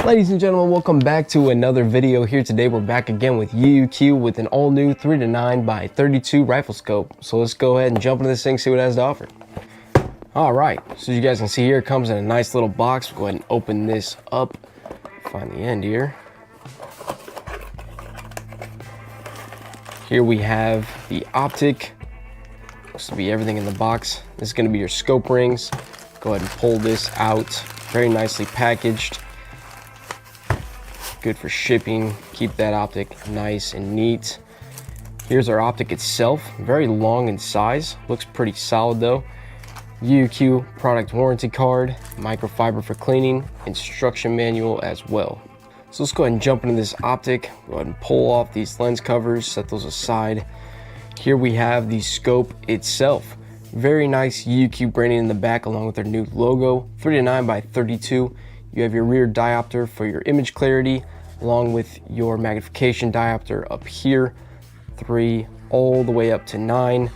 Ladies and gentlemen, welcome back to another video. Here today we're back again with UUQ with an all new 3-9 by 32 rifle scope. So let's go ahead and jump into this thing, see what it has to offer. Alright, so as you guys can see here, it comes in a nice little box. We'll go ahead and open this up, find the end here. Here we have the optic. Looks to be everything in the box. This is going to be your scope rings. Go ahead and pull this out. Very nicely packaged. Good for shipping. Keep that optic nice and neat. Here's our optic itself. Very long in size. Looks pretty solid though. UUQ product warranty card, microfiber for cleaning, instruction manual as well. So let's go ahead and jump into this optic. Go ahead and pull off these lens covers, set those aside. Here we have the scope itself. Very nice UUQ branding in the back along with their new logo. 3-9 by 32. You have your rear diopter for your image clarity, along with your magnification diopter up here, 3 all the way up to 9.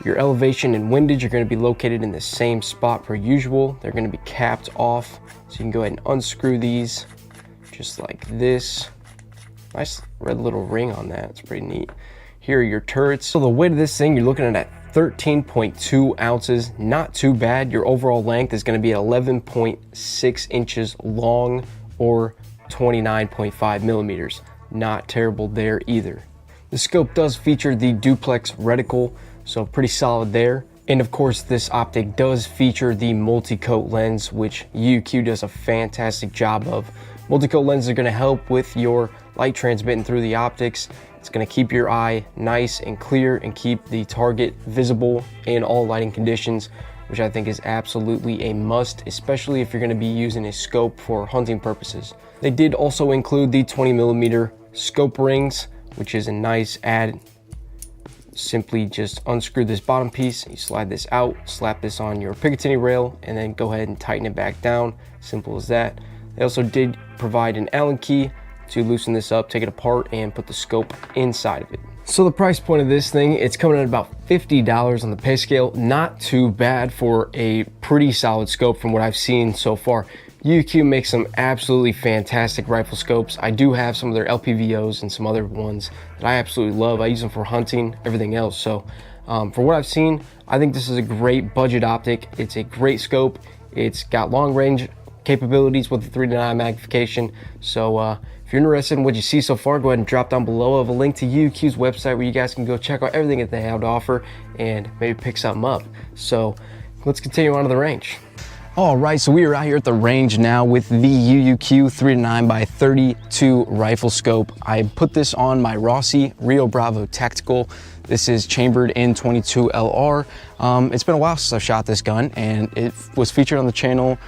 Your elevation and windage are going to be located in the same spot per usual. They're going to be capped off, so you can go ahead and unscrew these just like this. Nice red little ring on that, it's pretty neat. Here are your turrets. So the weight of this thing, you're looking at 13.2 ounces, not too bad. Your overall length is going to be 11.6 inches long or 29.5 millimeters. Not terrible there either. The scope does feature the Duplex Reticle, so pretty solid there. And of course, this optic does feature the multi-coat lens, which UUQ does a fantastic job of. Multi-coat lenses are going to help with your light transmitting through the optics. It's going to keep your eye nice and clear and keep the target visible in all lighting conditions, which I think is absolutely a must, especially if you're going to be using a scope for hunting purposes. They did also include the 20mm scope rings, which is a nice add. Simply just unscrew this bottom piece, you slide this out, slap this on your Picatinny rail, and then go ahead and tighten it back down. Simple as that. They also did provide an Allen key to loosen this up, take it apart, and put the scope inside of it. So the price point of this thing, it's coming at about $50 on the pay scale. Not too bad for a pretty solid scope from what I've seen so far. UUQ makes some absolutely fantastic rifle scopes. I do have some of their LPVOs and some other ones that I absolutely love. I use them for hunting, everything else. So for what I've seen, I think this is a great budget optic. It's a great scope. It's got long range capabilities with the 3-9 magnification. So if you're interested in what you see so far, go ahead and drop down below. I have a link to UUQ's website where you guys can go check out everything that they have to offer and maybe pick something up. So let's continue on to the range. All right, so we are out here at the range now with the UUQ 3-9 by 32 rifle scope. I put this on my Rossi Rio Bravo Tactical. This is chambered in 22 LR. It's been a while since I've shot this gun, and it was featured on the channel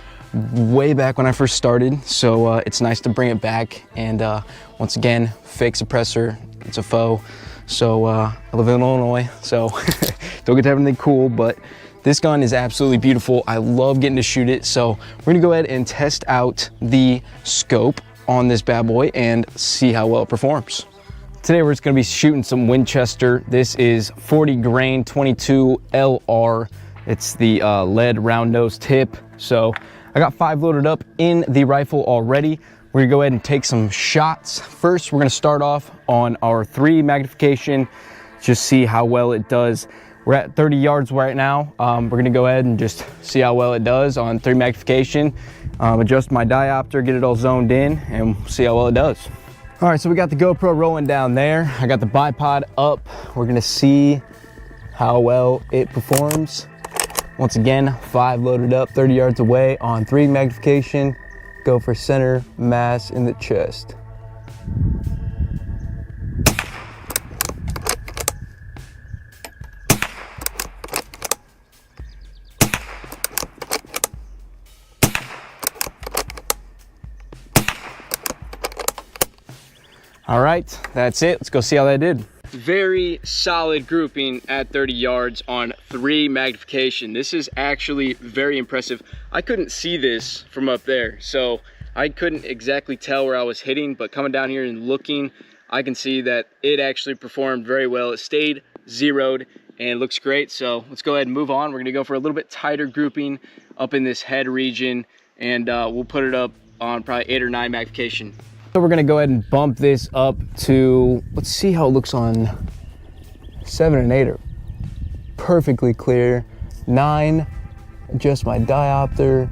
way back when I first started, so it's nice to bring it back. And once again, fake suppressor, it's a faux. So I live in Illinois, so don't get to have anything cool, but this gun is absolutely beautiful. I love getting to shoot it, so we're gonna go ahead and test out the scope on this bad boy and see how well it performs. Today we're just gonna be shooting some Winchester. This is 40 grain 22 LR. It's the lead round nose tip. So I got 5 loaded up in the rifle already. We're gonna go ahead and take some shots. First, we're gonna start off on our 3 magnification, just see how well it does. We're at 30 yards right now. We're gonna go ahead and just see how well it does on 3 magnification. Adjust my diopter, get it all zoned in, and see how well it does. All right, so we got the GoPro rolling down there. I got the bipod up. We're gonna see how well it performs. Once again, 5 loaded up, 30 yards away on 3 magnification. Go for center mass in the chest. All right, that's it. Let's go see how that did. Very solid grouping at 30 yards on 3 magnification. This is actually very impressive. I couldn't see this from up there, so I couldn't exactly tell where I was hitting, but coming down here and looking, I can see that it actually performed very well. It stayed zeroed and looks great. So let's go ahead and move on. We're gonna go for a little bit tighter grouping up in this head region, and we'll put it up on probably 8 or 9 magnification. So we're gonna go ahead and bump this up to, let's see how it looks on 7 and 8 are perfectly clear. 9, adjust my diopter,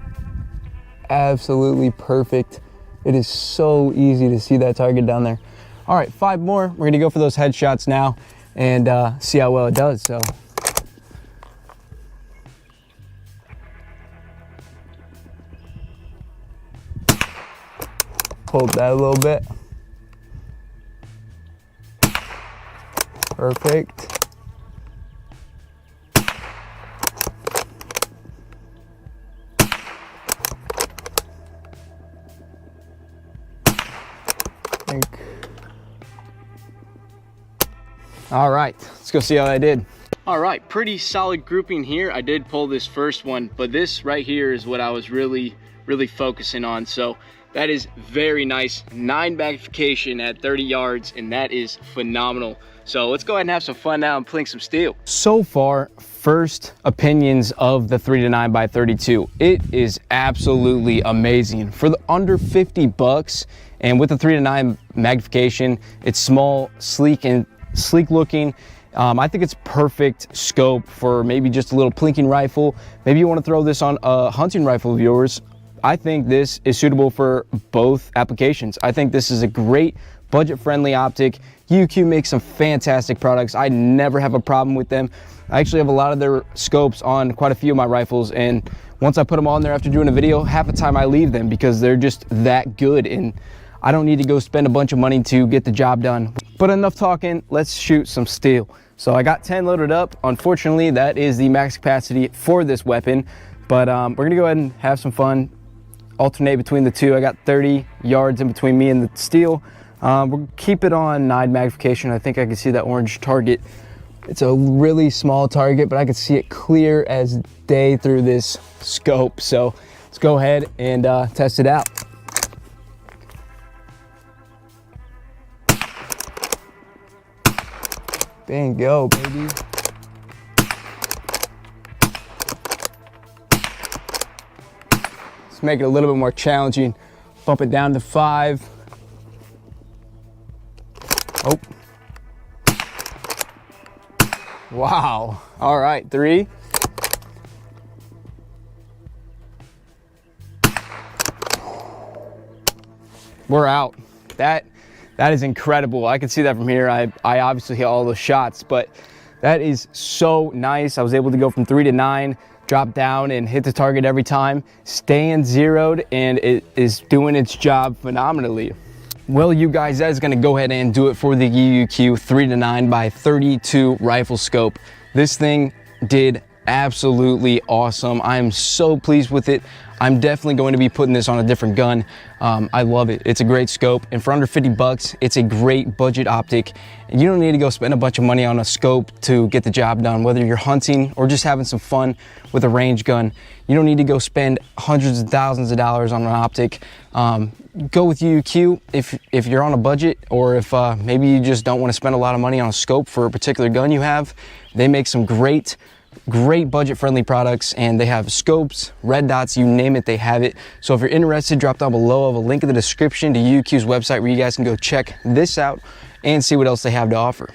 absolutely perfect. It is so easy to see that target down there. All right, 5 more. We're gonna go for those headshots now and see how well it does. So. Hold that a little bit. Perfect. All right, let's go see how I did. All right, pretty solid grouping here. I did pull this first one, but this right here is what I was really focusing on. So that is very nice. 9 magnification at 30 yards, and that is phenomenal. So let's go ahead and have some fun now and pling some steel. So far, first opinions of the 3-9x32. It is absolutely amazing. For the under 50 bucks, and with the 3-9 magnification, it's small, sleek looking. I think it's perfect scope for maybe just a little plinking rifle. Maybe you want to throw this on a hunting rifle of yours. I think this is suitable for both applications. I think this is a great budget-friendly optic. UUQ makes some fantastic products. I never have a problem with them. I actually have a lot of their scopes on quite a few of my rifles, and once I put them on there after doing a video, half the time I leave them because they're just that good, and I don't need to go spend a bunch of money to get the job done. But enough talking, let's shoot some steel. So I got 10 loaded up. Unfortunately, that is the max capacity for this weapon, but we're gonna go ahead and have some fun, alternate between the two. I got 30 yards in between me and the steel. We'll keep it on 9 magnification. I think I can see that orange target. It's a really small target, but I can see it clear as day through this scope. So let's go ahead and test it out. Bingo, baby. Let's make it a little bit more challenging. Bump it down to 5. Oh. Wow. All right, 3. We're out. That is incredible. I can see that from here. I obviously hit all those shots, but that is so nice. I was able to go from 3 to 9, drop down and hit the target every time, staying zeroed, and it is doing its job phenomenally. Well, you guys, that is gonna go ahead and do it for the UUQ 3-9x32 rifle scope. This thing did absolutely awesome. I am so pleased with it. I'm definitely going to be putting this on a different gun. I love it. It's a great scope, and for under 50 bucks, it's a great budget optic. And you don't need to go spend a bunch of money on a scope to get the job done, whether you're hunting or just having some fun with a range gun. You don't need to go spend hundreds of thousands of dollars on an optic. Go with UUQ if you're on a budget, or if maybe you just don't want to spend a lot of money on a scope for a particular gun you have. They make some great budget-friendly products, and they have scopes, red dots, you name it, they have it. So if you're interested, drop down below. I have a link in the description to UUQ's website where you guys can go check this out and see what else they have to offer.